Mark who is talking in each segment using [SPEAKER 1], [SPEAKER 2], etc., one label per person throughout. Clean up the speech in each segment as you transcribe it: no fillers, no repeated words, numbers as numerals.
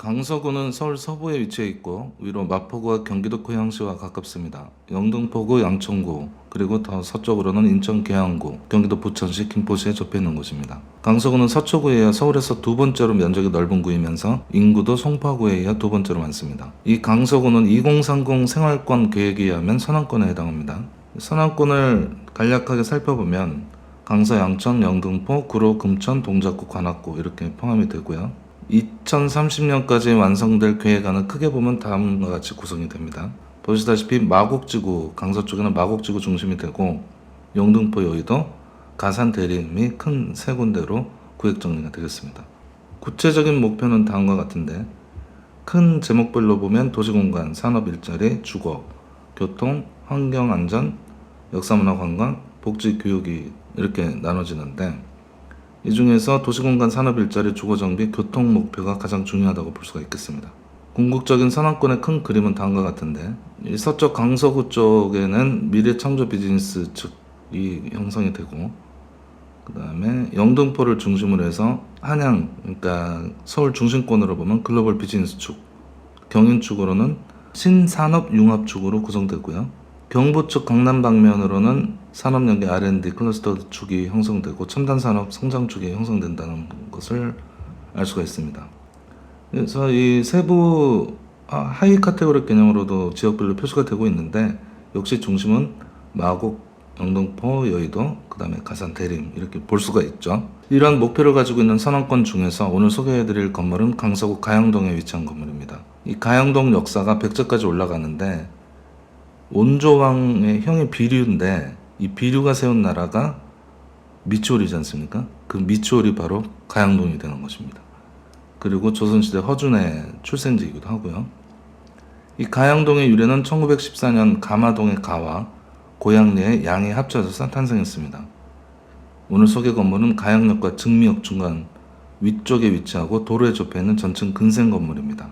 [SPEAKER 1] 강서구는 서울 서부에 위치해 있고 위로 마포구와 경기도 고양시와 가깝습니다. 영등포구, 양천구, 그리고 더 서쪽으로는 인천 계양구, 경기도 부천시, 김포시에 접해 있는 곳입니다. 강서구는 서초구에 이어 서울에서 두 번째로 면적이 넓은 구이면서 인구도 송파구에 이어 두 번째로 많습니다. 이 강서구는 2030 생활권 계획에 의하면 선안권에 해당합니다. 선안권을 간략하게 살펴보면 강서, 양천, 영등포, 구로, 금천, 동작구, 관악구 이렇게 포함이 되고요. 2030년까지 완성될 계획안은 크게 보면 다음과 같이 구성이 됩니다. 보시다시피 마곡지구, 강서 쪽에는 마곡지구 중심이 되고 영등포, 여의도, 가산, 대림이 큰 세 군데로 구획 정리가 되겠습니다. 구체적인 목표는 다음과 같은데 큰 제목별로 보면 도시공간, 산업 일자리, 주거, 교통, 환경 안전, 역사문화 관광, 복지 교육이 이렇게 나눠지는데 이 중에서 도시공간, 산업 일자리, 주거 정비, 교통 목표가 가장 중요하다고 볼 수가 있겠습니다. 궁극적인 선안권의 큰 그림은 다음과 같은데 이 서쪽 강서구 쪽에는 미래창조 비즈니스 측이 형성이 되고 그 다음에 영등포를 중심으로 해서 한양, 그러니까 서울 중심권으로 보면 글로벌 비즈니스 축, 경인 축으로는 신산업 융합 축으로 구성되고요. 경부 측 강남 방면으로는 산업연계 R&D 클러스터 축이 형성되고 첨단산업 성장 축이 형성된다는 것을 알 수가 있습니다. 그래서 이 세부 하위 카테고리 개념으로도 지역별로 표시가 되고 있는데 역시 중심은 마곡, 영등포, 여의도, 그 다음에 가산, 대림 이렇게 볼 수가 있죠. 이러한 목표를 가지고 있는 선안권 중에서 오늘 소개해드릴 건물은 강서구 가양동에 위치한 건물입니다. 이 가양동 역사가 백제까지 올라가는데 온조왕의 형이 비류인데 이 비류가 세운 나라가 미추홀이지 않습니까? 그 미추홀이 바로 가양동이 되는 것입니다. 그리고 조선시대 허준의 출생지이기도 하고요. 이 가양동의 유래는 1914년 가마동의 가와 고양리의 양이 합쳐져서 탄생했습니다. 오늘 소개 건물은 가양역과 증미역 중간 위쪽에 위치하고 도로에 접해 있는 전층 근생 건물입니다.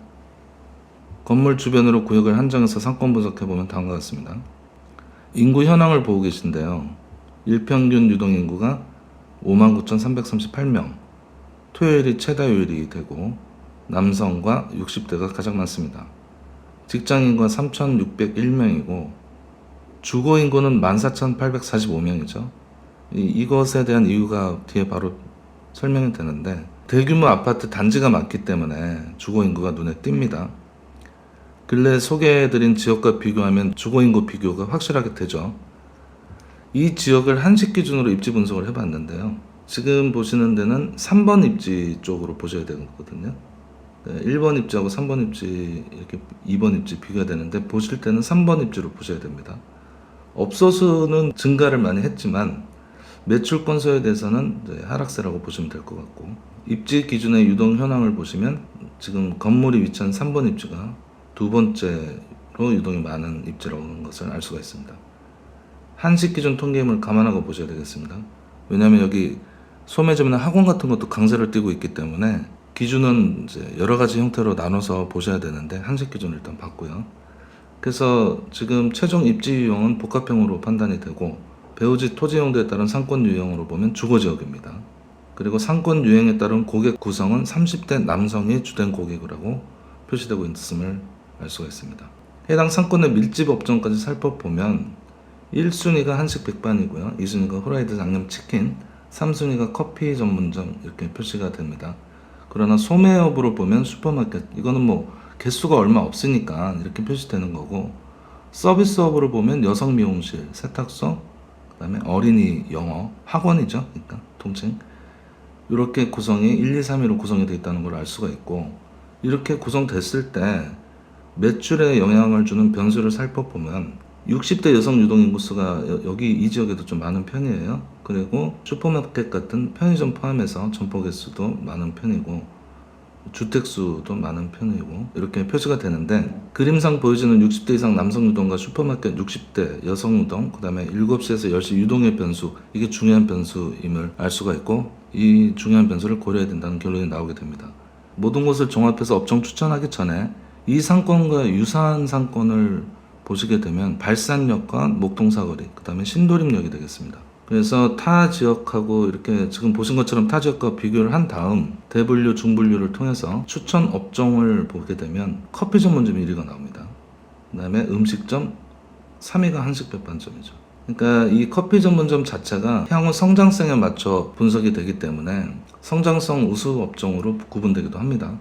[SPEAKER 1] 건물 주변으로 구역을 한정해서 상권 분석해보면 다음과 같습니다. 인구 현황을 보고 계신데요. 일평균 유동인구가 59,338명, 토요일이 최다 요일이 되고 남성과 60대가 가장 많습니다. 직장인구가 3,601명이고 주거인구는 14,845명이죠. 이것에 대한 이유가 뒤에 바로 설명이 되는데 대규모 아파트 단지가 많기 때문에 주거인구가 눈에 띕니다. 근래 소개해드린 지역과 비교하면 주거인구 비교가 확실하게 되죠. 이 지역을 한식 기준으로 입지 분석을 해봤는데요. 지금 보시는 데는 3번 입지 쪽으로 보셔야 되거든요. 1번 입지하고 3번 입지, 이렇게 2번 입지 비교가 되는데 보실 때는 3번 입지로 보셔야 됩니다. 업소수는 증가를 많이 했지만 매출 건수에 대해서는 하락세라고 보시면 될 것 같고 입지 기준의 유동 현황을 보시면 지금 건물이 위치한 3번 입지가 두 번째로 유동이 많은 입지라는 것을 알 수가 있습니다. 한식 기준 통계임을 감안하고 보셔야 되겠습니다. 왜냐하면 여기 소매점이나 학원 같은 것도 강세를 띠고 있기 때문에 기준은 이제 여러 가지 형태로 나눠서 보셔야 되는데 한식 기준을 일단 봤고요. 그래서 지금 최종 입지 유형은 복합형으로 판단이 되고 배우지 토지 용도에 따른 상권 유형으로 보면 주거지역입니다. 그리고 상권 유형에 따른 고객 구성은 30대 남성이 주된 고객이라고 표시되고 있음을 알 수가 있습니다. 해당 상권의 밀집 업종까지 살펴보면 1순위가 한식 백반이고요. 2순위가 후라이드 양념치킨, 3순위가 커피 전문점 이렇게 표시가 됩니다. 그러나 소매업으로 보면 슈퍼마켓, 이거는 뭐 개수가 얼마 없으니까 이렇게 표시되는 거고 서비스업으로 보면 여성 미용실, 세탁소, 그 다음에 어린이 영어, 학원이죠. 그러니까 통칭 이렇게 구성이 1, 2, 3위로 구성이 되어 있다는 걸 알 수가 있고 이렇게 구성됐을 때 매출에 영향을 주는 변수를 살펴보면 60대 여성 유동인구수가 여기 이 지역에도 좀 많은 편이에요. 그리고 슈퍼마켓 같은 편의점 포함해서 점포 개수도 많은 편이고 주택수도 많은 편이고 이렇게 표시가 되는데 그림상 보여지는 60대 이상 남성 유동과 슈퍼마켓 60대 여성 유동, 그 다음에 7시에서 10시 유동의 변수, 이게 중요한 변수임을 알 수가 있고 이 중요한 변수를 고려해야 된다는 결론이 나오게 됩니다. 모든 것을 종합해서 업종 추천하기 전에 이 상권과 유사한 상권을 보시게 되면 발산역과 목동사거리, 그 다음에 신도림역이 되겠습니다. 그래서 타 지역하고 이렇게 지금 보신 것처럼 타 지역과 비교를 한 다음 대분류, 중분류를 통해서 추천 업종을 보게 되면 커피 전문점 1위가 나옵니다. 그 다음에 음식점 3위가 한식 백반점이죠. 그러니까 이 커피 전문점 자체가 향후 성장성에 맞춰 분석이 되기 때문에 성장성 우수 업종으로 구분되기도 합니다.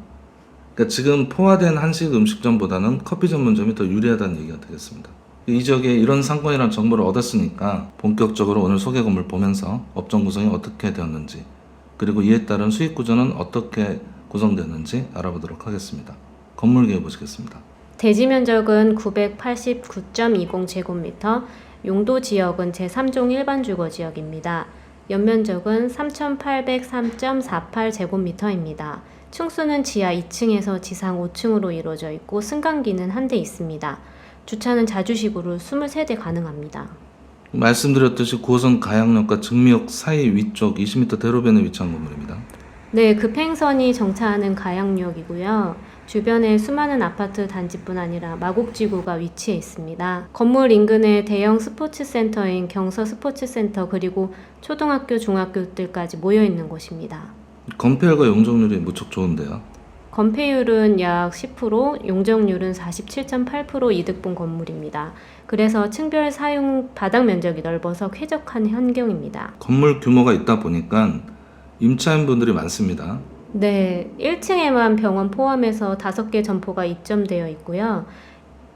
[SPEAKER 1] 그러니까 지금 포화된 한식 음식점보다는 커피 전문점이 더 유리하다는 얘기가 되겠습니다. 이 지역에 이런 상권이라는 정보를 얻었으니까 본격적으로 오늘 소개 건물 보면서 업종 구성이 어떻게 되었는지, 그리고 이에 따른 수익 구조는 어떻게 구성되는지 알아보도록 하겠습니다. 건물 계획 보시겠습니다.
[SPEAKER 2] 대지 면적은 989.20제곱미터, 용도 지역은 제3종 일반 주거 지역입니다. 연면적은 3,803.48제곱미터입니다. 층수는 지하 2층에서 지상 5층으로 이루어져 있고 승강기는 한 대 있습니다. 주차는 자주식으로 23대 가능합니다.
[SPEAKER 1] 말씀드렸듯이 9호선 가양역과 증미역 사이 위쪽 20m 대로변에 위치한 건물입니다.
[SPEAKER 2] 네, 급행선이 정차하는 가양역이고요. 주변에 수많은 아파트 단지뿐 아니라 마곡지구가 위치해 있습니다. 건물 인근에 대형 스포츠센터인 경서 스포츠센터 그리고 초등학교, 중학교들까지 모여 있는 곳입니다.
[SPEAKER 1] 건폐율과 용적률이 무척 좋은데요.
[SPEAKER 2] 건폐율은 약 10%, 용적률은 47.8% 이득 본 건물입니다. 그래서 층별 사용 바닥 면적이 넓어서 쾌적한 환경입니다.
[SPEAKER 1] 건물 규모가 있다 보니까 임차인분들이 많습니다.
[SPEAKER 2] 네, 1층에만 병원 포함해서 5개 점포가 입점되어 있고요.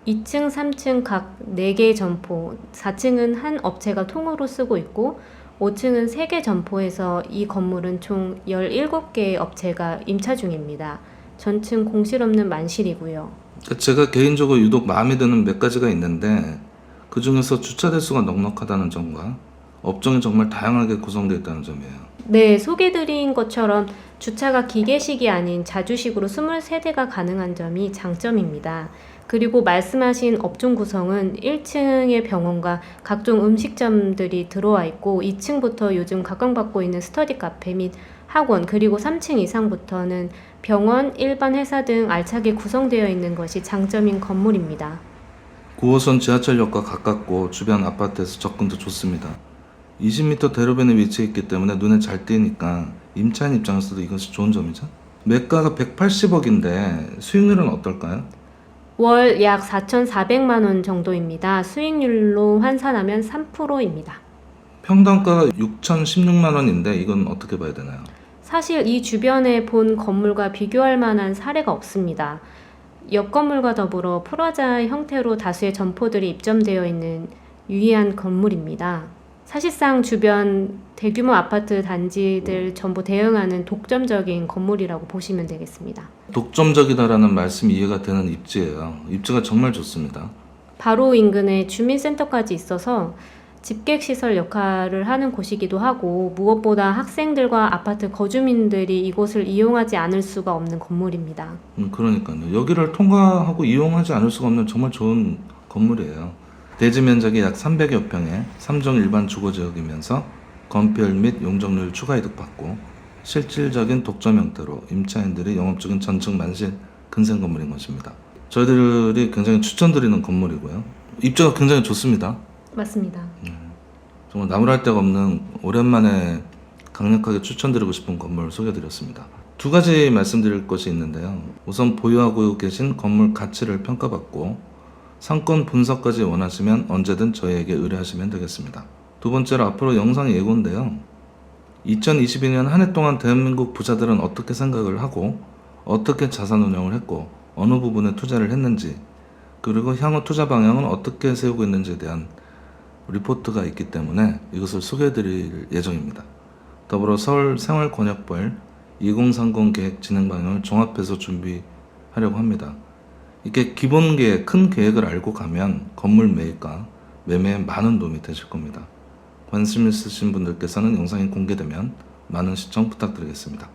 [SPEAKER 2] 2층, 3층 각 4개 점포, 4층은 한 업체가 통으로 쓰고 있고 5층은 3개 점포에서 이 건물은 총 17개의 업체가 임차 중입니다. 전층 공실 없는 만실이고요.
[SPEAKER 1] 제가 개인적으로 유독 마음에 드는 몇 가지가 있는데 그 중에서 주차 대수가 넉넉하다는 점과 업종이 정말 다양하게 구성되어 있다는 점이에요.
[SPEAKER 2] 네, 소개드린 것처럼 주차가 기계식이 아닌 자주식으로 23대가 가능한 점이 장점입니다. 그리고 말씀하신 업종 구성은 1층의 병원과 각종 음식점들이 들어와 있고 2층부터 요즘 각광받고 있는 스터디 카페 및 학원, 그리고 3층 이상부터는 병원, 일반 회사 등 알차게 구성되어 있는 것이 장점인 건물입니다.
[SPEAKER 1] 9호선 지하철역과 가깝고 주변 아파트에서 접근도 좋습니다. 20m 대로변에 위치해 있기 때문에 눈에 잘 띄니까 임차인 입장에서도 이것이 좋은 점이죠. 매가가 180억인데 수익률은 어떨까요?
[SPEAKER 2] 월 약 4,400만 원 정도입니다. 수익률로 환산하면 3%입니다.
[SPEAKER 1] 평당가가 6,016만 원인데 이건 어떻게 봐야 되나요?
[SPEAKER 2] 사실 이 주변에 본 건물과 비교할 만한 사례가 없습니다. 옆 건물과 더불어 프라자 형태로 다수의 점포들이 입점되어 있는 유의한 건물입니다. 사실상 주변 대규모 아파트 단지들 전부 대응하는 독점적인 건물이라고 보시면 되겠습니다.
[SPEAKER 1] 독점적이다라는 말씀이 이해가 되는 입지예요. 입지가 정말 좋습니다.
[SPEAKER 2] 바로 인근에 주민센터까지 있어서 집객시설 역할을 하는 곳이기도 하고 무엇보다 학생들과 아파트 거주민들이 이곳을 이용하지 않을 수가 없는 건물입니다.
[SPEAKER 1] 그러니까요. 여기를 통과하고 이용하지 않을 수가 없는 정말 좋은 건물이에요. 대지 면적이 약 300여 평에 3종 일반 주거지역이면서 건폐율 및 용적률 추가 이득 받고 실질적인 독점 형태로 임차인들이 영업 중인 전층 만실 근생 건물인 것입니다. 저희들이 굉장히 추천드리는 건물이고요. 입지가 굉장히 좋습니다.
[SPEAKER 2] 맞습니다.
[SPEAKER 1] 정말 나무랄 데가 없는 오랜만에 강력하게 추천드리고 싶은 건물을 소개해드렸습니다. 두 가지 말씀드릴 것이 있는데요. 우선 보유하고 계신 건물 가치를 평가받고 상권 분석까지 원하시면 언제든 저희에게 의뢰하시면 되겠습니다. 두 번째로 앞으로 영상 예고인데요. 2022년 한 해 동안 대한민국 부자들은 어떻게 생각을 하고 어떻게 자산 운용을 했고 어느 부분에 투자를 했는지, 그리고 향후 투자 방향은 어떻게 세우고 있는지에 대한 리포트가 있기 때문에 이것을 소개해드릴 예정입니다. 더불어 서울 생활권역별 2030 계획 진행 방향을 종합해서 준비하려고 합니다. 이렇게 기본 계획, 큰 계획을 알고 가면 건물 매입과 매매에 많은 도움이 되실 겁니다. 관심 있으신 분들께서는 영상이 공개되면 많은 시청 부탁드리겠습니다.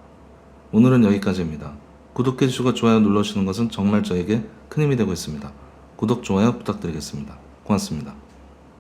[SPEAKER 1] 오늘은 여기까지입니다. 구독해주시고 좋아요 눌러주시는 것은 정말 저에게 큰 힘이 되고 있습니다. 구독, 좋아요 부탁드리겠습니다. 고맙습니다.